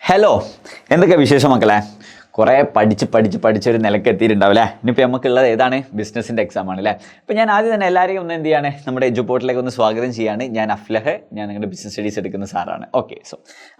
Hello, എന്തൊക്കെ വിശേഷം മക്കളെ? കുറേ പഠിച്ചൊരു നിലക്ക് എത്തിയിട്ടുണ്ടാവില്ലേ. ഇനിയിപ്പോൾ നമുക്കുള്ളത് ഏതാണ്? ബിസിനസ്സിൻ്റെ എക്സാം ആണ് അല്ലേ. അപ്പോൾ ഞാൻ ആദ്യം തന്നെ എല്ലാവരെയും ഒന്ന് എന്ത് ചെയ്യാണ്, നമ്മുടെ എജുപോർട്ടിലേക്ക് ഒന്ന് സ്വാഗതം ചെയ്യാണ്. ഞാൻ അഫ്ലഹ്, ഞാൻ നിങ്ങളുടെ ബിസിനസ് സ്റ്റഡീസ് എടുക്കുന്ന സാറാണ്. ഓക്കെ,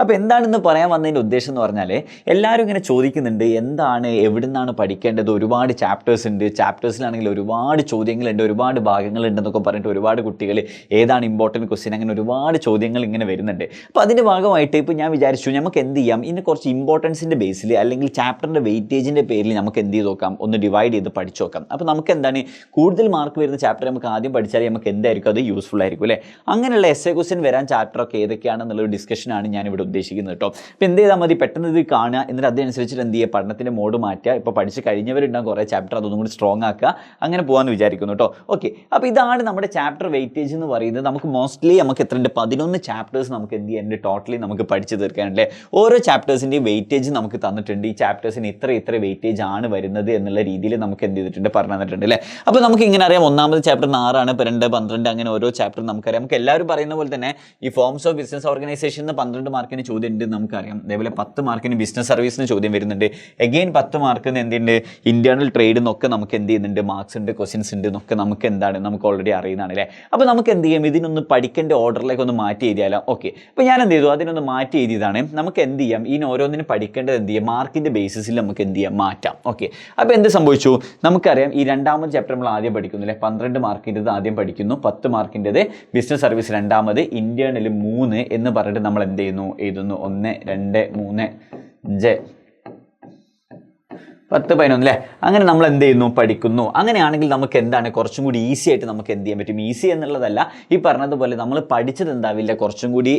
അപ്പോൾ എന്താണെന്ന് പറയാൻ വന്നതിൻ്റെ ഉദ്ദേശം എന്ന് പറഞ്ഞാൽ, എല്ലാവരും ഇങ്ങനെ ചോദിക്കുന്നുണ്ട് എന്താണ്, എവിടെ നിന്നാണ് പഠിക്കേണ്ടത്, ഒരുപാട് ചാപ്റ്റേഴ്സ് ഉണ്ട്, ചാപ്റ്റേഴ്സിലാണെങ്കിൽ ഒരുപാട് ചോദ്യങ്ങളുണ്ട്, ഒരുപാട് ഭാഗങ്ങളുണ്ടെന്നൊക്കെ പറഞ്ഞിട്ട് ഒരുപാട് കുട്ടികൾ ഏതാണ് ഇമ്പോർട്ടൻറ്റ് ക്വസ്റ്റ്യൻ, അങ്ങനെ ഒരുപാട് ചോദ്യങ്ങൾ ഇങ്ങനെ വരുന്നുണ്ട്. അപ്പോൾ അതിൻ്റെ ഭാഗമായിട്ട് ഇപ്പോൾ ഞാൻ വിചാരിച്ചു നമുക്ക് എന്ത് ചെയ്യാം, ഇന്ന് കുറച്ച് ഇമ്പോർട്ടൻസിൻ്റെ ബേസിൽ അല്ലെങ്കിൽ ചാപ്റ്ററിൻ്റെ വെയിറ്റേജിൻ്റെ പേരിൽ നമുക്ക് എന്ത് ചെയ്ത് നോക്കാം, ഒന്ന് ഡിവൈഡ് ചെയ്ത് പഠിച്ചു നോക്കാം. അപ്പോൾ നമുക്ക് എന്താണ് കൂടുതൽ മാർക്ക് വരുന്ന ചാപ്റ്റർ നമുക്ക് ആദ്യം പഠിച്ചാൽ നമുക്ക് എന്തായിരിക്കും അത് യൂസ്ഫുൾ ആയിരിക്കും അല്ലേ. അങ്ങനെയുള്ള എസ്സേ ക്വസ്റ്റ്യൻ വരാൻ ചാപ്റ്ററൊക്കെ ഏതൊക്കെയാണെന്നുള്ളൊരു ഡിസ്കഷനാണ് ഞാനിവിടെ ഉദ്ദേശിക്കുന്നത് കേട്ടോ. അപ്പോൾ എന്ത് ചെയ്താൽ മതി, പെട്ടെന്ന് ഇത് കാണുക, എന്നിട്ട് അതനുസരിച്ചിട്ട് എന്ത് ചെയ്യുക, പഠനത്തിൻ്റെ മോഡ് മാറ്റുക. ഇപ്പോൾ പഠിച്ച് കഴിഞ്ഞവരുണ്ടാകും കുറേ ചാപ്റ്റർ, അതൊന്നും കൂടി സ്ട്രോങ് ആക്കുക, അങ്ങനെ പോകാമെന്ന് വിചാരിക്കുന്നു കേട്ടോ. ഓക്കെ, അപ്പോൾ ഇതാണ് നമ്മുടെ ചാപ്റ്റർ വെയിറ്റേജ് എന്ന് പറയുന്നത്. നമുക്ക് മോസ്റ്റ്ലി നമുക്ക് എത്രയുണ്ട്, 11 ചാപ്റ്റേഴ്സ് നമുക്ക് എന്ത് ചെയ്യാനുണ്ട്, ടോട്ടലി നമുക്ക് പഠിച്ച് തീർക്കാനുണ്ട്. ഓരോ ചാപ്റ്റേഴ്സിൻ്റെയും വെയിറ്റേജ് നമുക്ക് തന്നിട്ടുണ്ട്. ഈ ചാപ്റ്റേഴ്സിന് ഇത്ര വെയിറ്റേജ് ആണ് വരുന്നത് എന്നുള്ള രീതിയിൽ നമുക്ക് എന്ത് ചെയ്തിട്ടുണ്ട്, പറഞ്ഞു തന്നിട്ടുണ്ട് അല്ലേ. അപ്പോൾ നമുക്ക് ഇങ്ങനെ അറിയാം, ഒന്നാമത് ചാപ്റ്റർ 6 ആണ്, 2, 12 അങ്ങനെ ഓരോ ചാപ്റ്റർ നമുക്കറിയാം. നമുക്ക് എല്ലാവരും പറയുന്ന പോലെ തന്നെ ഈ ഫോംസ് ഓഫ് ബിസിനസ് ഓർഗനൈസേഷനിൽ 12 മാർക്കിന് ചോദ്യം ഉണ്ട് നമുക്കറിയാം. അതേപോലെ 10 മാർക്കിന് ബിസിനസ് സർവീസിന് ചോദ്യം വരുന്നുണ്ട്. എഗെയിൻ 10 മാർക്കിന് എന്തുണ്ട്, ഇന്റേണൽ ട്രേഡ് എന്നൊക്കെ നമുക്ക് എന്ത് ചെയ്യുന്നുണ്ട്, മാർക്സ് ഉണ്ട്, ക്വസ്റ്റ്യൻസ് ഉണ്ട് എന്നൊക്കെ നമുക്ക് എന്താണ്, നമുക്ക് ഓൾറെഡി അറിയുന്നതാണ് അല്ലേ. അപ്പോൾ നമുക്ക് എന്ത് ചെയ്യും, ഇതിനൊന്ന് പഠിക്കേണ്ട ഓർഡറിലേക്ക് ഒന്ന് മാറ്റി എഴുതിയാലോ. ഓക്കെ, അപ്പോൾ ഞാൻ എന്ത് ചെയ്തു, അതിനൊന്ന് മാറ്റി എഴുതിയതാണ്. നമുക്ക് എന്ത് ചെയ്യാം, ഇതിന് ഓരോന്നിനും പഠിക്കേണ്ടത് എന്ത് ചെയ്യാം, മാർക്കിൻ്റെ ബേസിസിൽ നമുക്ക് എന്ത് ചെയ്യാം, മാറ്റാം. ഓക്കെ, അപ്പോൾ എന്ത് സംഭവിച്ചു, നമുക്കറിയാം ഈ രണ്ടാമത് ചാപ്റ്റർ നമ്മൾ ആദ്യം പഠിക്കുന്നില്ലേ, 12 മാർക്കിൻ്റെത് ആദ്യം പഠിക്കുന്നു, 10 മാർക്കിൻ്റെത് ബിസിനസ് സർവീസ് രണ്ടാമത്, ഇന്റേണൽ 3 എന്ന് പറഞ്ഞിട്ട് നമ്മൾ എന്ത് ചെയ്യുന്നു, എഴുതുന്നു. 1, 2, 3, 5, 10, 11 അല്ലേ. അങ്ങനെ നമ്മൾ എന്ത് ചെയ്യുന്നു, പഠിക്കുന്നു. അങ്ങനെയാണെങ്കിൽ നമുക്ക് എന്താണ്, കുറച്ചും കൂടി ഈസി ആയിട്ട് നമുക്ക് എന്ത് ചെയ്യാൻ പറ്റും. ഈസി എന്നുള്ളതല്ല, ഈ പറഞ്ഞതുപോലെ നമ്മൾ പഠിച്ചത് എന്താവില്ല, കുറച്ചും കൂടി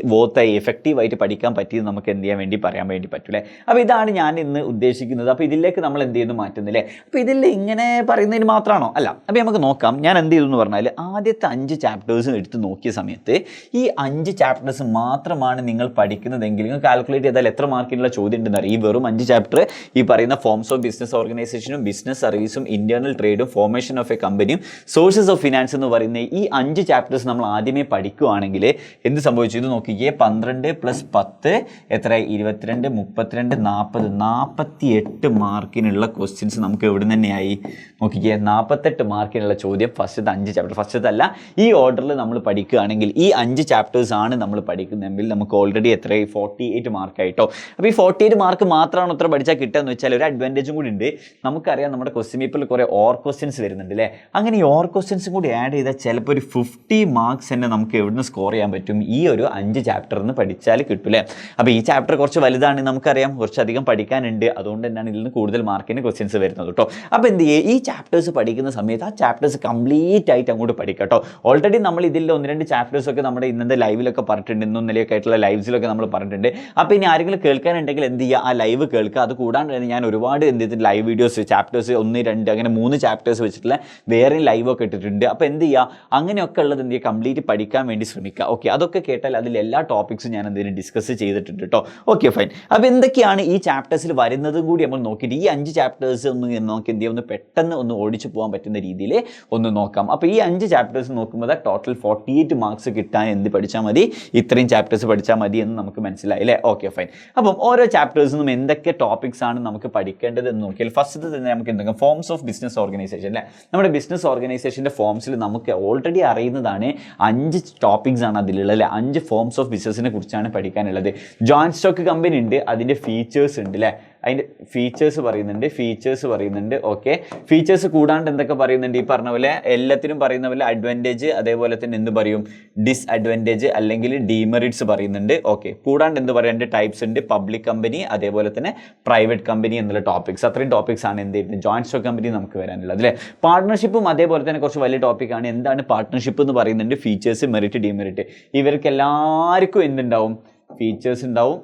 എഫക്റ്റീവായിട്ട് പഠിക്കാൻ പറ്റിയത് നമുക്ക് എന്ത് ചെയ്യാൻ വേണ്ടി പറയാൻ വേണ്ടി പറ്റൂലേ. അപ്പോൾ ഇതാണ് ഞാൻ ഇന്ന് ഉദ്ദേശിക്കുന്നത്. അപ്പോൾ ഇതിലേക്ക് നമ്മൾ എന്ത് ചെയ്യുന്നു, മാറ്റുന്നില്ലേ. അപ്പോൾ ഇതിൽ ഇങ്ങനെ പറയുന്നതിന് മാത്രമാണോ, അല്ല. അപ്പോൾ നമുക്ക് നോക്കാം, ഞാൻ എന്ത് ചെയ്തു എന്ന് പറഞ്ഞാൽ, ആദ്യത്തെ 5 ചാപ്റ്റേഴ്സും എടുത്ത് നോക്കിയ സമയത്ത് ഈ 5 ചാപ്റ്റേഴ്സ് മാത്രമാണ് നിങ്ങൾ പഠിക്കുന്നതെങ്കിൽ നിങ്ങൾ കാൽക്കുലേറ്റ് ചെയ്താൽ എത്ര മാർക്കിനുള്ള ചോദ്യം ഉണ്ടെന്ന് അറിയാം. ഈ വെറും 5 ചാപ്റ്റർ, ഈ പറയുന്ന ഫോംസ് ഓഫ് ബിസിനസ് ഓർഗനൈസേഷനും ബിസിനസ് സർവീസും ഇന്റേണൽ ട്രേഡും ഫോർമേഷൻ ഓഫ് എ കമ്പനിയും സോഴ്സസ് ഓഫ് ഫിനാൻസ് എന്ന് പറയുന്ന ഈ 5 ചാപ്റ്റേഴ്സ് നമ്മൾ ആദ്യമേ പഠിക്കുകയാണെങ്കിൽ എന്ത് സംഭവിച്ചു, ഇത് നോക്കിക്കേ, 12 + 10 എത്ര, 22, 32, 40, 48 മാർക്കിനുള്ള ക്വസ്റ്റ്യൻസ് നമുക്ക് എവിടെ നിന്ന് തന്നെയായി നോക്കിക്കേ. 48 മാർക്കിനുള്ള ചോദ്യം ഫസ്റ്റത്തെ 5 ചാപ്റ്റർ, ഫസ്റ്റത്തല്ല, ഈ ഓർഡറിൽ നമ്മൾ പഠിക്കുകയാണെങ്കിൽ ഈ 5 ചാപ്റ്റേഴ്സ് ആണ് നമ്മൾ പഠിക്കുന്നതെങ്കിൽ നമുക്ക് ഓൾറെഡി എത്ര, 48 മാർക്കായിട്ടോ. അപ്പോൾ ഈ 48 മാർക്ക് മാത്രമാണ് ഉത്തരം പഠിച്ചാൽ കിട്ടുക എന്ന് വെച്ചാൽ ഒരു അഡ്വാൻറ്റേജും കൂടി ഉണ്ട്. നമുക്കറിയാം നമ്മുടെ ക്വസ്റ്റ്യൻ പേപ്പറിൽ കുറേ ഓർ ക്വസ്റ്റ്യൻസ് വരുന്നുണ്ട് അല്ലേ. അങ്ങനെ ഈ ഓർ ക്വസ്റ്റ്യൻസും കൂടി ആഡ് ചെയ്താൽ ചിലപ്പോൾ ഒരു 50 മാർക്സ് തന്നെ നമുക്ക് എവിടുന്ന് സ്കോർ ചെയ്യാൻ പറ്റും, ഈ ഒരു 5 ചാപ്റ്ററിൽ നിന്ന് പഠിച്ചാൽ കിട്ടൂലേ. അപ്പോൾ ഈ ചാപ്റ്റർ കുറച്ച് വലുതാണ്, നമുക്കറിയാം കുറച്ചധികം പഠിക്കാനുണ്ട്, അതുകൊണ്ട് തന്നെയാണ് ഇതിൽ നിന്ന് കൂടുതൽ മാർക്കിന് ക്വസ്റ്റ്യൻസ് വരുന്നത് കേട്ടോ. അപ്പോൾ എന്ത് ചെയ്യുക, ഈ ചാപ്റ്റേഴ്സ് പഠിക്കുന്ന സമയത്ത് ആ ചാപ്റ്റേഴ്സ് കംപ്ലീറ്റ് ആയിട്ട് അങ്ങോട്ട് പഠിക്കാം കേട്ടോ. ഓൾറെഡി നമ്മൾ ഇതിൽ 1-2 ചാപ്റ്റേഴ്സൊക്കെ നമ്മുടെ ഇന്നത്തെ ലൈവിലൊക്കെ പറഞ്ഞിട്ടുണ്ട്, ഇന്നൊന്നിലേക്ക് ആയിട്ടുള്ള ലൈവ്സിലൊക്കെ നമ്മൾ പറഞ്ഞിട്ടുണ്ട്. അപ്പോൾ ഇനി ആരെങ്കിലും കേൾക്കാനുണ്ടെങ്കിൽ എന്ത് ചെയ്യുക, ആ ലൈവ് കേൾക്കുക. അത് കൂടാണ്ട് തന്നെ ഞാൻ ഒരുപാട് എന്ത് ചെയ്തിട്ട് ലൈവ് വീഡിയോസ്, ചാപ്റ്റേഴ്സ് 1, 2 അങ്ങനെ 3 ചാപ്റ്റേഴ്സ് വെച്ചിട്ടുള്ള വേറെ ലൈവൊക്കെ ഇട്ടിട്ടുണ്ട്. അപ്പോൾ എന്ത് ചെയ്യുക, അങ്ങനെയൊക്കെ ഉള്ളത് എന്ത് ചെയ്യുക, കംപ്ലീറ്റ് പഠിക്കാൻ വേണ്ടി ശ്രമിക്കുക. ഓക്കെ, അതൊക്കെ കേട്ടാൽ അതിൽ എല്ലാ ടോപ്പിക്സും ഞാൻ എന്തെങ്കിലും ഡിസ്കസ് ചെയ്തിട്ടുണ്ട് കേട്ടോ. Okay, fine. അപ്പോൾ എന്തൊക്കെയാണ് ഈ ചാപ്റ്റേഴ്സിൽ വരുന്നതും കൂടി നമ്മൾ നോക്കിയിട്ട് ഈ 5 ചാപ്റ്റേഴ്സ് ഒന്ന് നമുക്ക് എന്ത് ചെയ്യുക, ഒന്ന് പെട്ടെന്ന് ഒന്ന് ഓടിച്ചു പോകാൻ പറ്റുന്ന രീതിയിൽ ഒന്ന് നോക്കാം. അപ്പോൾ ഈ 5 ചാപ്റ്റേഴ്സ് നോക്കുമ്പോൾ ടോട്ടൽ 48 മാർക്സ് കിട്ടാൻ എന്ത് പഠിച്ചാൽ മതി, ഇത്രയും ചാപ്റ്റേഴ്സ് പഠിച്ചാൽ മതി എന്ന് നമുക്ക് മനസ്സിലായി അല്ലേ. Okay, fine. അപ്പം ഓരോ ചാപ്റ്റേഴ്സിനും എന്തൊക്കെ ടോപ്പിക്സ് ആണ് നമുക്ക് പഠിക്കേണ്ടത് എന്ന് നോക്കിയാൽ ഫസ്റ്റ് തന്നെ നമുക്ക് എന്തെങ്കിലും ഫോംസ് ഓഫ് ബിസിനസ് ഓർഗനൈസേഷൻ അല്ലേ. നമ്മുടെ ബിസിനസ് ഓർഗനൈസേഷൻ്റെ ഫോംസിൽ നമുക്ക് ഓൾറെഡി അറിയുന്നതാണ്, 5 ടോപ്പിക്സ് ആണ് അതിലുള്ളത് അല്ലേ. 5 ഫോംസ് ഓഫ് ബിസിനസ്സിനെ കുറിച്ചാണ് പഠിക്കാനുള്ളത്. ജോയിന്റ് സ്റ്റോക്ക് കമ്പനി ഉണ്ട്, അതിൻ്റെ ഫീച്ചേഴ്സ് ഉണ്ട് അല്ലേ, അതിൻ്റെ ഫീച്ചേഴ്സ് പറയുന്നുണ്ട്. ഓക്കെ, ഫീച്ചേഴ്സ് കൂടാണ്ട് എന്തൊക്കെ പറയുന്നുണ്ട്, ഈ പറഞ്ഞ പോലെ എല്ലാത്തിനും പറയുന്ന പോലെ അഡ്വാൻറ്റേജ്, അതേപോലെ തന്നെ എന്ത് പറയും, ഡിസ്അഡ്വാൻറ്റേജ് അല്ലെങ്കിൽ ഡീമെറിറ്റ്സ് പറയുന്നുണ്ട്. ഓക്കെ, കൂടാണ്ട് എന്ത് പറയുക, 2 ടൈപ്സ് ഉണ്ട്, പബ്ലിക് കമ്പനി അതേപോലെ തന്നെ പ്രൈവറ്റ് കമ്പനി എന്നുള്ള ടോപ്പിക്സ്. അത്രയും ടോപ്പിക്സ് ആണ് എന്ത് ചെയ്യുന്നത്, ജോയിന്റ് സ്റ്റോക്ക് കമ്പനി നമുക്ക് വരാനുള്ളത് അല്ലേ. പാർട്ട്ണർഷിപ്പും അതേപോലെ തന്നെ കുറച്ച് വലിയ ടോപ്പിക്കാണ്. എന്താണ് പാർട്ട്ണർഷിപ്പ് എന്ന് പറയുന്നുണ്ട്, ഫീച്ചേഴ്സ്, മെറിറ്റ്, ഡിമെറിറ്റ്. ഇവർക്ക് എല്ലാവർക്കും എന്തുണ്ടാവും, ഫീച്ചേഴ്സ് ഉണ്ടാവും,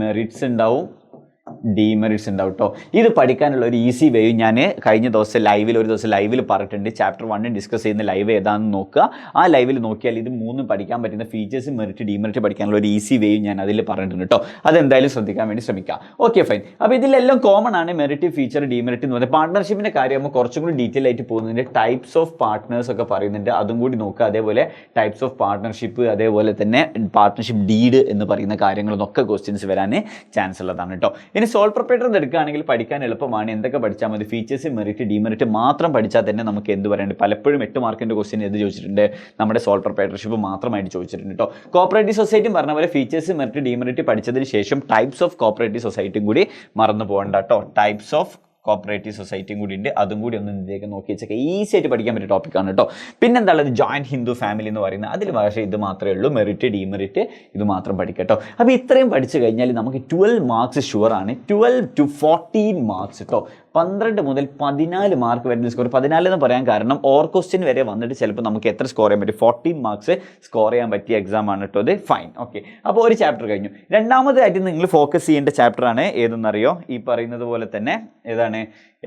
മെറിറ്റ്സ് ഉണ്ടാവും, ഡീമെറിറ്റ്സ് ഉണ്ടാവും കേട്ടോ. ഇത് പഠിക്കാനുള്ള ഒരു ഈസി വേ ഞാൻ കഴിഞ്ഞ ദിവസം ഒരു ദിവസം ലൈവിൽ പറഞ്ഞിട്ടുണ്ട്. ചാപ്റ്റർ 1 ഡിസ്കസ് ചെയ്യുന്ന ലൈവ് ഏതാണെന്ന് നോക്കുക. ആ ലൈവിൽ നോക്കിയാൽ ഇത് മൂന്നും പഠിക്കാൻ പറ്റുന്ന ഫീച്ചേഴ്സ്, മെറിറ്റ്, ഡീമെറിറ്റ് പഠിക്കാനുള്ള ഒരു ഈസി വേ ഞാൻ അതിൽ പറഞ്ഞിട്ടുണ്ട് കേട്ടോ. അതെന്തായാലും ശ്രദ്ധിക്കാൻ വേണ്ടി ശ്രമിക്കുക. Okay fine. അപ്പോൾ ഇതിലെല്ലാം കോമൺ ആണ് മെറിറ്റ്, ഫീച്ചർ, ഡീമെറിറ്റ് എന്ന് പറയുന്നത്. പാർട്ട്ണർഷിപ്പിൻ്റെ കാര്യമാകുമ്പോൾ കുറച്ചും കൂടി ഡീറ്റെയിൽ ആയിട്ട് പോകുന്നുണ്ട്. ടൈപ്സ് ഓഫ് പാർട്ട്നേഴ്സ് ഒക്കെ പറയുന്നുണ്ട്, അതും കൂടി നോക്കുക. അതേപോലെ ടൈപ്സ് ഓഫ് പാർട്ട്ണർഷിപ്പ്, അതേപോലെ തന്നെ പാർട്ട്ണർഷിപ്പ് ഡീഡ് എന്ന് പറയുന്ന കാര്യങ്ങളൊക്കെ ക്വസ്റ്റ്യൻസ് വരാൻ ചാൻസ് ഉള്ളതാണ് കേട്ടോ. ഇനി സോൾ പ്രൊപ്പറേറ്റർ എടുക്കുകയാണെങ്കിൽ പഠിക്കാൻ എളുപ്പമാണ്. എന്തൊക്കെ പഠിച്ചാൽ മതി? ഫീച്ചേഴ്സ്, മെറിറ്റ്, ഡീമെറിറ്റ് മാത്രം പഠിച്ചാൽ തന്നെ നമുക്ക് എന്ത് പറയുന്നത്? പലപ്പോഴും 8 മാർക്കിൻ്റെ ക്വസ്റ്റ്യൻ എന്ത് ചോദിച്ചിട്ടുണ്ട്? നമ്മുടെ സോൾ പ്രൊപ്പറേറ്റർഷിപ്പ് മാത്രമായിട്ട് ചോദിച്ചിട്ടുണ്ട് കേട്ടോ. കോപ്പറേറ്റീവ് സൊസൈറ്റിയും പറഞ്ഞ പോലെ ഫീച്ചേഴ്സ്, മെറിറ്റ്, ഡീമെറിറ്റ് പഠിച്ചതിന് ശേഷം ടൈപ്സ് ഓഫ് കോപ്പറേറ്റീവ് സൊസൈറ്റിയും കൂടി മറന്നു പോകണ്ട കേട്ടോ. ടൈപ്സ് ഓഫ് കോപ്പറേറ്റീവ് സൊസൈറ്റിയും കൂടി ഉണ്ട്, അതും കൂടി ഒന്ന് ഇതിലേക്ക് നോക്കി വെച്ചൊക്കെ ഈസി ആയിട്ട് പഠിക്കാൻ പറ്റിയ ടോപ്പിക്കാണ് കേട്ടോ. പിന്നെന്താണുള്ളത്? ജോയിൻറ്റ് ഹിന്ദു ഫാമിലി എന്ന് പറയുന്നത്. അതിൽ പക്ഷേ ഇത് മാത്രമേ ഉള്ളൂ, മെറിറ്റ്, ഡീമെറിറ്റ് ഇത് മാത്രം പഠിക്കാം കേട്ടോ. അപ്പോൾ ഇത്രയും പഠിച്ചു കഴിഞ്ഞാൽ നമുക്ക് 12 മാർക്സ് ഷുവറാണ്. 12 to 14 മാർക്സ് കേട്ടോ. 12 മുതൽ 14 മാർക്ക് വരുന്ന സ്കോർ. 14 എന്ന് പറയാൻ കാരണം ഓർ ക്വസ്റ്റ്യൻ വരെ വന്നിട്ട് ചിലപ്പോൾ നമുക്ക് എത്ര സ്കോർ ചെയ്യാൻ പറ്റും? 14 മാർക്സ് സ്കോർ ചെയ്യാൻ പറ്റിയ എക്സാം ആണ് കേട്ടോ അത്. Fine, okay. അപ്പോൾ ഒരു ചാപ്റ്റർ കഴിഞ്ഞു. രണ്ടാമതായിട്ട് നിങ്ങൾ ഫോക്കസ് ചെയ്യേണ്ട ചാപ്റ്ററാണ് ഏതെന്നറിയോ? ഈ പറയുന്നത് പോലെ തന്നെ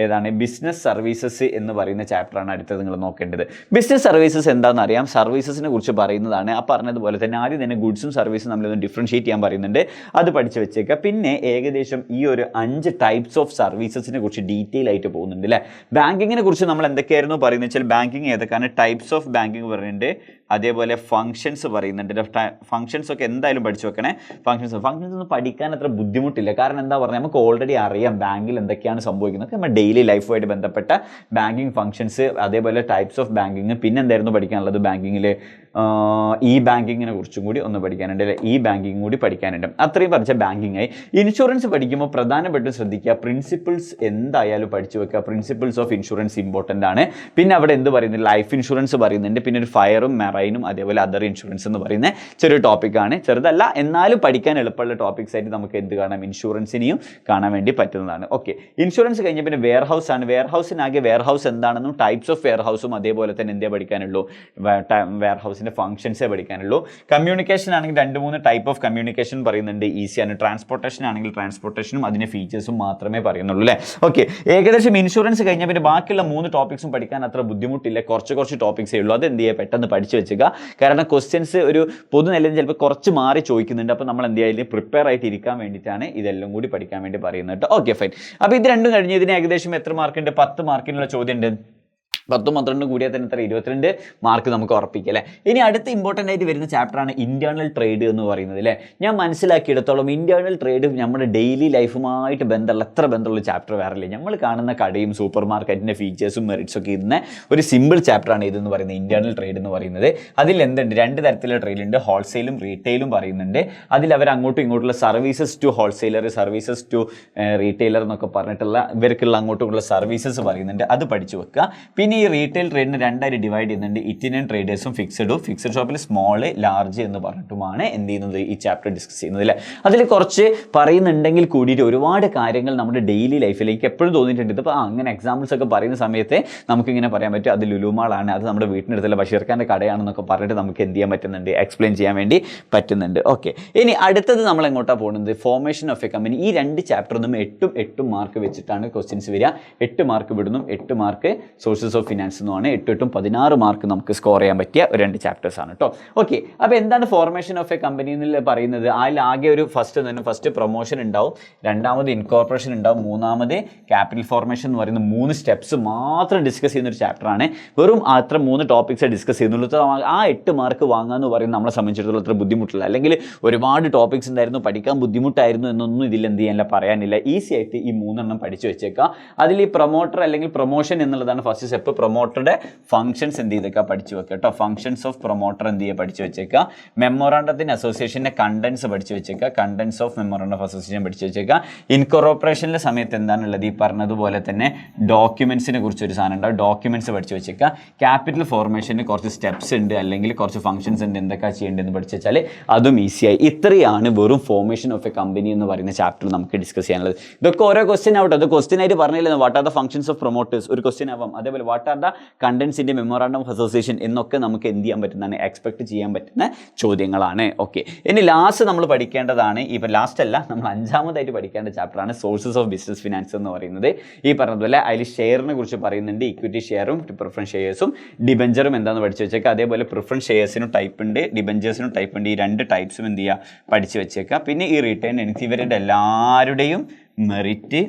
ഏതാണ് ബിസിനസ് സർവീസസ് എന്ന് പറയുന്ന ചാപ്റ്ററാണ് അടുത്തത് നിങ്ങൾ നോക്കേണ്ടത്. ബിസിനസ് സർവീസസ് എന്താണെന്ന് അറിയാം, സർവീസസിനെ കുറിച്ച് പറയുന്നതാണ്. ആ പറഞ്ഞതുപോലെ തന്നെ ആദ്യം തന്നെ ഗുഡ്സും സർവീസും നമ്മളൊന്ന് ഡിഫറൻഷിയേറ്റ് ചെയ്യാൻ പറയുന്നുണ്ട്, അത് പഠിച്ച് വെച്ചേക്കുക. പിന്നെ ഏകദേശം ഈ ഒരു 5 ടൈപ്സ് ഓഫ് സർവീസസിനെ കുറിച്ച് ഡീറ്റെയിൽ ആയിട്ട് പോകുന്നുണ്ട് അല്ലേ. ബാങ്കിങ്ങിനെ കുറിച്ച് നമ്മൾ എന്തൊക്കെയായിരുന്നു പറയുന്നത് വെച്ചാൽ, ബാങ്കിങ് ഏതൊക്കെയാണ്? ടൈപ്സ് ഓഫ് ബാങ്കിങ് പറയുന്നുണ്ട്, അതേപോലെ ഫങ്ഷൻസ് പറയുന്നുണ്ട്. ഫങ്ഷൻസ് ഒക്കെ എന്തായാലും പഠിച്ചു വെക്കണേ. ഫങ്ഷൻസ് ഒന്നും പഠിക്കാൻ അത്ര ബുദ്ധിമുട്ടില്ല. കാരണം എന്താ പറഞ്ഞാൽ നമുക്ക് ഓൾറെഡി അറിയാം ബാങ്കിൽ എന്തൊക്കെയാണ് സംഭവിക്കുന്നത്. നമ്മുടെ ഡെയിലി ലൈഫുമായിട്ട് ബന്ധപ്പെട്ട ബാങ്കിങ് ഫങ്ഷൻസ്, അതേപോലെ ടൈപ്സ് ഓഫ് ബാങ്കിങ്. പിന്നെ എന്തായിരുന്നു പഠിക്കാനുള്ളത് ബാങ്കിങ്ങിൽ? ഇ ബാങ്കിങ്ങിനെ കുറിച്ചും കൂടി ഒന്ന് പഠിക്കാനുണ്ട് അല്ലേ. ഇ ബാങ്കിങ് കൂടി പഠിക്കാനുണ്ട്. അത്രയും പഠിച്ച ബാങ്കിങ് ആയി. ഇൻഷുറൻസ് പഠിക്കുമ്പോൾ പ്രധാനപ്പെട്ടും ശ്രദ്ധിക്കുക, പ്രിൻസിപ്പിൾസ് എന്തായാലും പഠിച്ചു വെക്കുക. പ്രിൻസിപ്പിൾസ് ഓഫ് ഇൻഷുറൻസ് ഇമ്പോർട്ടൻ്റ് ആണ്. പിന്നെ അവിടെ എന്ത് പറയുന്നത്? ലൈഫ് ഇൻഷുറൻസ് പറയുന്നുണ്ട്. പിന്നെ ഒരു ഫയറും മെറൈനും അതേപോലെ അതർ ഇൻഷുറൻസ് എന്ന് പറയുന്ന ചെറിയൊരു ടോപ്പിക്കാണ്. ചെറുതല്ല, എന്നാലും പഠിക്കാൻ എളുപ്പമുള്ള ടോപ്പിക്സ് ആയിട്ട് നമുക്ക് എന്ത് കാണാം? ഇൻഷുറൻസിനെയും കാണാൻ വേണ്ടി പറ്റുന്നതാണ്. ഓക്കെ, ഇൻഷുറൻസ് കഴിഞ്ഞ പിന്നെ വെയർ ഹൗസ് ആണ്. വെയർ ഹൗസിനാകെ വെയർ ഹൗസ് എന്താണെന്നും ടൈപ്സ് ഓഫ് വെയർ ഹൗസും അതേപോലെ തന്നെ എന്തേ പഠിക്കാനുള്ളൂ? വെയർ ഹൗസിൻ്റെ ഫംഗ്ഷൻസേ പഠിക്കാനുള്ളൂ. കമ്മ്യൂണിക്കേഷൻ ആണെങ്കിൽ 2-3 ടൈപ്പ് ഓഫ് കമ്മ്യൂണിക്കേഷൻ പറയുന്നുണ്ട്, ഈസിയാണ്. ട്രാൻസ്പോർട്ടേഷൻ ആണെങ്കിൽ ട്രാൻസ്പോർട്ടേഷനും അതിൻ്റെ ഫീച്ചേഴ്സും മാത്രമേ പറയുന്നുള്ളൂ അല്ലേ. ഓക്കെ, ഏകദേശം ഇൻഷുറൻസ് കഴിഞ്ഞാൽ പിന്നെ ബാക്കിയുള്ള 3 ടോപ്പിക്സും പഠിക്കാൻ അത്ര ബുദ്ധിമുട്ടില്ല. കുറച്ച് ടോപ്പിക്സേ ഉള്ളൂ. അത് എന്ത് ചെയ്യുക? പെട്ടെന്ന് പഠിച്ചു വെച്ചുക. കാരണം ക്വസ്റ്റ്യൻസ് ഒരു പൊതുനിലയിൽ ചിലപ്പോൾ കുറച്ച് മാറി ചോദിക്കുന്നുണ്ട്. അപ്പോൾ നമ്മൾ എന്ത് ചെയ്യുക? പ്രിപ്പയർ ആയിട്ട് ഇരിക്കാൻ വേണ്ടിയിട്ടാണ് ഇതെല്ലാം കൂടി പഠിക്കാൻ വേണ്ടി പറയുന്നത് കേട്ടോ. Okay fine. അപ്പോൾ ഇത് രണ്ടും കഴിഞ്ഞ് ഇതിന് ഏകദേശം എത്ര മാർക്കുണ്ട്? 10 മാർക്കിനുള്ള ചോദ്യം ഉണ്ട്. 10-12 കൂടിയാൽ തന്നെ എത്ര? 22 മാർക്ക് നമുക്ക് ഉറപ്പിക്കാം അല്ലേ. ഇനി അടുത്ത ഇമ്പോർട്ടൻ്റ് ആയിട്ട് വരുന്ന ചാപ്റ്ററാണ് ഇൻറ്റേർണൽ ട്രേഡ് എന്ന് പറയുന്നത് അല്ലേ. ഞാൻ മനസ്സിലാക്കിയെടുത്തോളം ഇൻറ്റേർണൽ ട്രേഡ് നമ്മുടെ ഡെയിലി ലൈഫുമായിട്ട് ബന്ധമുള്ള ചാപ്റ്റർ വേറെ ഇല്ല. നമ്മൾ കാണുന്ന കടയും സൂപ്പർ മാർക്കറ്റിൻ്റെ ഫീച്ചേഴ്സും മെറിറ്റ്സും ഒക്കെ ഇന്ന് ഒരു സിമ്പിൾ ചാപ്റ്ററാണ് ഇതെന്ന് പറയുന്നത്, ഇൻറ്റേർണൽ ട്രേഡ് എന്ന് പറയുന്നത്. അതിൽ എന്തുണ്ട്? 2 തരത്തിലുള്ള ട്രേഡ് ഉണ്ട്, ഹോൾസെയിലും റീറ്റെയിലും പറയുന്നുണ്ട്. അതിൽ അവർ അങ്ങോട്ടും ഇങ്ങോട്ടുള്ള services to wholesaler, services to retailer എന്നൊക്കെ പറഞ്ഞിട്ടുള്ള ഇവർക്കുള്ള അങ്ങോട്ടും ഇങ്ങോട്ടുള്ള സർവീസസ് പറയുന്നുണ്ട്. അത് പഠിച്ചു വെക്കുക. പിന്നെ ഈ റീറ്റെയിൽ ട്രേഡിന് 2ആയിട്ട് ഡിവൈഡ് ചെയ്യുന്നുണ്ട്. ഇറ്റിനൻ ട്രേഡേഴ്സും ഫിക്സഡ് ഷോപ്പിൽ സ്മോള് ലാർജ് എന്ന് പറഞ്ഞിട്ടുമാണ് എന്ത് ചെയ്യുന്നത്? ഈ ചാപ്റ്റർ ഡിസ്കസ് ചെയ്യുന്നത് അല്ലേ. അതിൽ കുറച്ച് പറയുന്നുണ്ടെങ്കിൽ കൂടിയിട്ട് ഒരുപാട് കാര്യങ്ങൾ നമ്മുടെ ഡെയിലി ലൈഫിലേക്ക് എപ്പോഴും തോന്നിയിട്ടുണ്ട്. ഇപ്പോൾ അങ്ങനെ എക്സാമ്പിൾസ് ഒക്കെ പറയുന്ന സമയത്ത് നമുക്കിങ്ങനെ പറയാൻ പറ്റും, അത് ലുലുമാളാണ്, അത് നമ്മുടെ വീട്ടിനടുത്തുള്ള ബഷീർ ഖാൻ്റെ കടയാണെന്നൊക്കെ പറഞ്ഞിട്ട് നമുക്ക് എന്ത് ചെയ്യാൻ പറ്റുന്നുണ്ട്? എക്സ്പ്ലെയിൻ ചെയ്യാൻ വേണ്ടി പറ്റുന്നുണ്ട്. ഓക്കെ, ഇനി അടുത്തത് നമ്മൾ എങ്ങോട്ടാണ് പോകുന്നത്? Formation of A company. ഈ 2 ചാപ്റ്ററിനും 8 മാർക്ക് വെച്ചിട്ടാണ് ക്വസ്റ്റ്യൻസ് വരിക. 8 മാർക്ക് വിടുന്നു, 8 മാർക്ക് സോഴ്സസ് ഓഫ് ഫിനാൻസ് എന്നുമാണ്. 8 16 മാർക്ക് നമുക്ക് സ്കോർ ചെയ്യാൻ പറ്റിയ 2 ചാപ്റ്റേഴ്സ് ആണ് കേട്ടോ. ഓക്കെ, അപ്പോൾ എന്താണ് ഫോർമേഷൻ ഓഫ് എ കമ്പനി എന്ന് പറയുന്നത്? അതിൽ ആകെ ഒരു ഫസ്റ്റ് പ്രൊമോഷൻ ഉണ്ടാവും, രണ്ടാമത് ഇൻകോർപ്പറേഷൻ ഉണ്ടാവും, മൂന്നാമത് ക്യാപിറ്റൽ ഫോർമേഷൻ എന്ന് പറയുന്ന 3 സ്റ്റെപ്സ് മാത്രം ഡിസ്കസ് ചെയ്യുന്ന ഒരു ചാപ്റ്ററാണ്. വെറും അത്ര 3 ടോപ്പിക്സ് ഡിസ്കസ് ചെയ്യുന്നുള്ളൂ. ആ 8 മാർക്ക് വാങ്ങാമെന്ന് പറയുന്നത് നമ്മളെ സംബന്ധിച്ചിടത്തോളം അത്ര ബുദ്ധിമുട്ടില്ല. അല്ലെങ്കിൽ ഒരുപാട് ടോപ്പിക്സ് ഉണ്ടായിരുന്നു, പഠിക്കാൻ ബുദ്ധിമുട്ടായിരുന്നു എന്നൊന്നും ഇതിൽ എന്ത് ചെയ്യാനില്ല, പറയാനില്ല. ഈസി ആയിട്ട് ഈ 3 പഠിച്ചു വെച്ചേക്കാം. അതിൽ ഈ പ്രൊമോട്ടർ അല്ലെങ്കിൽ പ്രൊമോഷൻ എന്നുള്ളതാണ് ഫസ്റ്റ് സ്റ്റെപ്പ്. പ്രൊമോട്ടറുടെ ഫംഗ്ഷൻസ് എന്ത് ചെയ്തേക്കുക? പഠിച്ചു വെക്കുക കേട്ടോ. ഫംഗ്ഷൻസ് ഓഫ് പ്രൊമോട്ടർ എന്ത് ചെയ്യുക? പഠിച്ചു വെച്ചേക്കുക. മെമ്മോറാണ്ടത്തിൻ്റെ അസോസിയേഷൻ്റെ കണ്ടൻസ് പഠിച്ചു വെച്ചേക്കുക. Contents of memorandum of association പഠിച്ചു വെച്ചേക്കുക. ഇൻകോർപ്പറേഷൻ്റെ സമയത്ത് എന്താണുള്ളത്? ഈ പറഞ്ഞതുപോലെ തന്നെ ഡോക്യുമെൻസിനെ കുറിച്ചൊരു സാധനം ഉണ്ടാവും, ഡോക്യുമെൻറ്റ്സ് പഠിച്ചു വെച്ചേക്കുക. ക്യാപിറ്റൽ ഫോർമേഷന് കുറച്ച് സ്റ്റെപ്സ് ഉണ്ട്, അല്ലെങ്കിൽ കുറച്ച് ഫംഗ്ഷൻസ് ഉണ്ട്, എന്തൊക്കെയാണ് ചെയ്യേണ്ടതെന്ന് പഠിച്ചു വെച്ചാൽ അതും ഈസിയായി. ഇത്രയാണ് വെറും ഫോർമേഷൻ ഓഫ് എ കമ്പനി എന്ന് പറയുന്ന ചാപ്റ്റർ നമുക്ക് ഡിസ്കസ് ചെയ്യാനുള്ളത്. ഇതൊക്കെ ഓരോ ക്വസ്റ്റ്യൻ ആവട്ടെ. അത് ക്വസ്റ്റ്യൻ ആയിട്ട് പറഞ്ഞില്ല. What are the functions of promoters ഒരു ക്വസ്റ്റ്യൻ ആവാം. അതേപോലെ what what are the contents in the memorandum of association എന്നൊക്കെ നമുക്ക് എന്ത് ചെയ്യാൻ പറ്റുന്നതാണ്, എക്സ്പെക്ട് ചെയ്യാൻ പറ്റുന്ന ചോദ്യങ്ങളാണ്. ഓക്കെ, ഇനി ലാസ്റ്റ് നമ്മൾ പഠിക്കേണ്ടതാണ്, ഇപ്പം ലാസ്റ്റ് അല്ല, നമ്മൾ 5ാമതായിട്ട് പഠിക്കേണ്ട ചാപ്റ്ററാണ് സോഴ്സസ് ഓഫ് ബിസിനസ് ഫിനാൻസ് എന്ന് പറയുന്നത്. ഈ പറഞ്ഞതുപോലെ അതിൽ ഷെയറിനെ കുറിച്ച് പറയുന്നുണ്ട്, ഇക്വിറ്റി ഷെയറും പ്രിഫറൻസ് ഷെയർസും ഡിബഞ്ചറും എന്താണെന്ന് പഠിച്ചു വെച്ചേക്കുക. അതേപോലെ പ്രിഫറൻസ് ഷെയർസിനും ടൈപ്പ് ഉണ്ട്, ഡിബഞ്ചേഴ്സിനും ടൈപ്പ് ഉണ്ട്. ഈ 2 ടൈപ്സും എന്ത് ചെയ്യുക, പഠിച്ചു വെച്ചേക്കുക. പിന്നെ ഈ റിട്ടേൺ ഏർണിങ്സ് ഇവരുടെ എല്ലാവരുടെയും മെറിറ്റ്,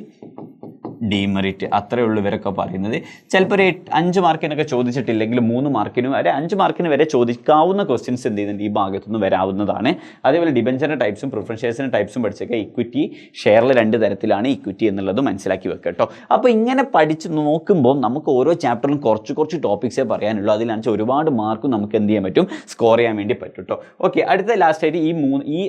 ഡിമെറിറ്റ് അത്രയേ ഉള്ളൂ ഇവരൊക്കെ പറയുന്നത്. ചിലപ്പോൾ ഒരു 5 മാർക്കിനൊക്കെ ചോദിച്ചിട്ടില്ലെങ്കിൽ 3 മാർക്കിനും വരെ 5 മാർക്കിന് വരെ ചോദിക്കാവുന്ന ക്വസ്റ്റ്യൻസ് എന്ത് ചെയ്യുന്നുണ്ട്, ഈ ഭാഗത്തുനിന്ന് വരാവുന്നതാണ്. അതേപോലെ ഡിബഞ്ചറിൻ്റെ ടൈപ്സും പ്രിഫറൻസ് ഷെയർസിൻ്റെ ടൈപ്സും പഠിച്ചേക്കുക. ഇക്വിറ്റി ഷെയറിൽ 2 തരത്തിലാണ് ഇക്വിറ്റി എന്നുള്ളത് മനസ്സിലാക്കി വെക്കുക കേട്ടോ. അപ്പോൾ ഇങ്ങനെ പഠിച്ച് നോക്കുമ്പോൾ നമുക്ക് ഓരോ ചാപ്റ്ററിലും കുറച്ച് ടോപ്പിക്സേ പറയാനുള്ളൂ. അതിലാണെന്ന് വെച്ചാൽ ഒരുപാട് മാർക്കും നമുക്ക് എന്ത് ചെയ്യാൻ പറ്റും, സ്കോർ ചെയ്യാൻ വേണ്ടി പറ്റും കേട്ടോ. ഓക്കെ, അടുത്ത ലാസ്റ്റായിട്ട് ഈ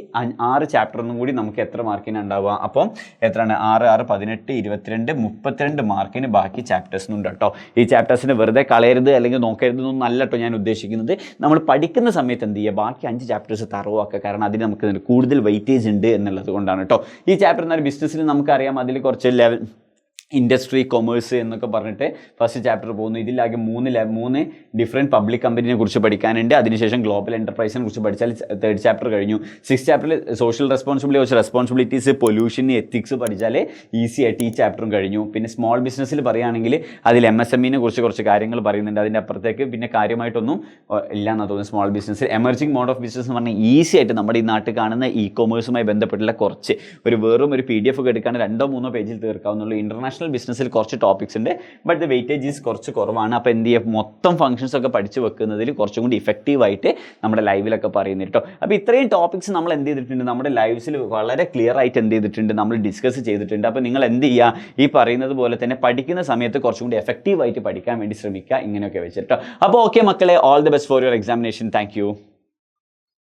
6 ചാപ്റ്ററിനും കൂടി നമുക്ക് എത്ര മാർക്കിന് ഉണ്ടാവുക, അപ്പം എത്രയാണ്, 6, 6, 18, 22, 32 മാർക്കിന് ബാക്കി ചാപ്റ്റേഴ്സിനുണ്ട് കേട്ടോ. ഈ ചാപ്റ്റേഴ്സിന് വെറുതെ കളയരുത് അല്ലെങ്കിൽ നോക്കരുത് എന്നൊന്നും അല്ല കേട്ടോ ഞാൻ ഉദ്ദേശിക്കുന്നത്. നമ്മൾ പഠിക്കുന്ന സമയത്ത് എന്ത് ചെയ്യുക, ബാക്കി 5 ചാപ്റ്റേഴ്സ് തറവാക്കുക. കാരണം അതിന് നമുക്ക് കൂടുതൽ വെയിറ്റേജ് ഉണ്ട് എന്നുള്ളത് കൊണ്ടാണ് കേട്ടോ. ഈ ചാപ്റ്റർ എന്നാൽ ബിസിനസ്സിൽ നമുക്കറിയാം, അതിൽ കുറച്ച് ഇൻഡസ്ട്രി, കൊമേഴ്സ് എന്നൊക്കെ പറഞ്ഞിട്ട് ഫസ്റ്റ് ചാപ്റ്റർ പോകുന്നു. ഇതിലാകെ 3 ഡിഫറെൻറ്റ് പബ്ലിക് കമ്പനിയെ കുറിച്ച് പഠിക്കാനുണ്ട്. അതിനുശേഷം ഗ്ലോബൽ എൻ്റർപ്രൈസിനെ കുറിച്ച് പഠിച്ചാൽ 3rd ചാപ്റ്റർ കഴിഞ്ഞു. 6th ചാപ്റ്ററിൽ സോഷ്യൽ റെസ്പോൺസിബിലിറ്റീസ്, പൊല്യൂഷൻ, എത്തിക്സ് പഠിച്ചാൽ ഈസി ആയിട്ട് ഈ ചാപ്റ്ററും കഴിഞ്ഞു. പിന്നെ സ്മോൾ ബിസിനസ്സിൽ പറയുകയാണെങ്കിൽ അതിൽ MSMEനെ കുറിച്ച് കുറച്ച് കാര്യങ്ങൾ പറയുന്നുണ്ട്. അതിൻ്റെ അപ്പുറത്തേക്ക് പിന്നെ കാര്യമായിട്ടൊന്നും ഇല്ല എന്നാണ് തോന്നുന്നത്. സ്മോൾ ബിസിനസ്സിൽ എമർജിംഗ് മോഡ് ഓഫ് ബിസിനസ് എന്ന് പറഞ്ഞാൽ ഈസി ആയിട്ട് നമ്മുടെ ഈ നാട്ടിൽ കാണുന്ന കൊമേഴ്സുമായി ബന്ധപ്പെട്ടുള്ള കുറച്ച് വെറും ഒരു PDF ഒക്കെ എടുക്കാണ്ട് 2-3 പേജിൽ തീർക്കാവുന്നുള്ളൂ. ഇൻ്റർനാഷണൽ ബിസിനസ്സിൽ കുറച്ച് ടോപ്പിക്സ് ഉണ്ട്, ബട്ട് ദ വെയിറ്റേജ് ഈസ് കുറച്ച് കുറവാണ്. അപ്പോൾ എന്ത് ചെയ്യുക, മൊത്തം ഫംഗ്ഷൻസ് ഒക്കെ പഠിച്ച് വെക്കുന്നതിൽ കുറച്ചും കൂടി ഇഫക്റ്റീവായിട്ട് നമ്മുടെ ലൈവിലൊക്കെ പറയുന്നത് കേട്ടോ. അപ്പോൾ ഇത്രയും ടോപ്പിക്സ് നമ്മൾ എന്ത് ചെയ്തിട്ടുണ്ട്, നമ്മുടെ ലൈവ്സിൽ വളരെ ക്ലിയർ ആയിട്ട് എന്ത് ചെയ്തിട്ടുണ്ട്, നമ്മൾ ഡിസ്കസ് ചെയ്തിട്ടുണ്ട്. അപ്പോൾ നിങ്ങൾ എന്ത് ചെയ്യുക, ഈ പറയുന്നത് പോലെ തന്നെ പഠിക്കുന്ന സമയത്ത് കുറച്ചും കൂടി എഫക്റ്റീവായിട്ട് പഠിക്കാൻ വേണ്ടി ശ്രമിക്കുക, ഇങ്ങനെയൊക്കെ വെച്ചിട്ടോ. അപ്പോൾ ഓക്കെ മക്കളെ, all the best for your examination. Thank you.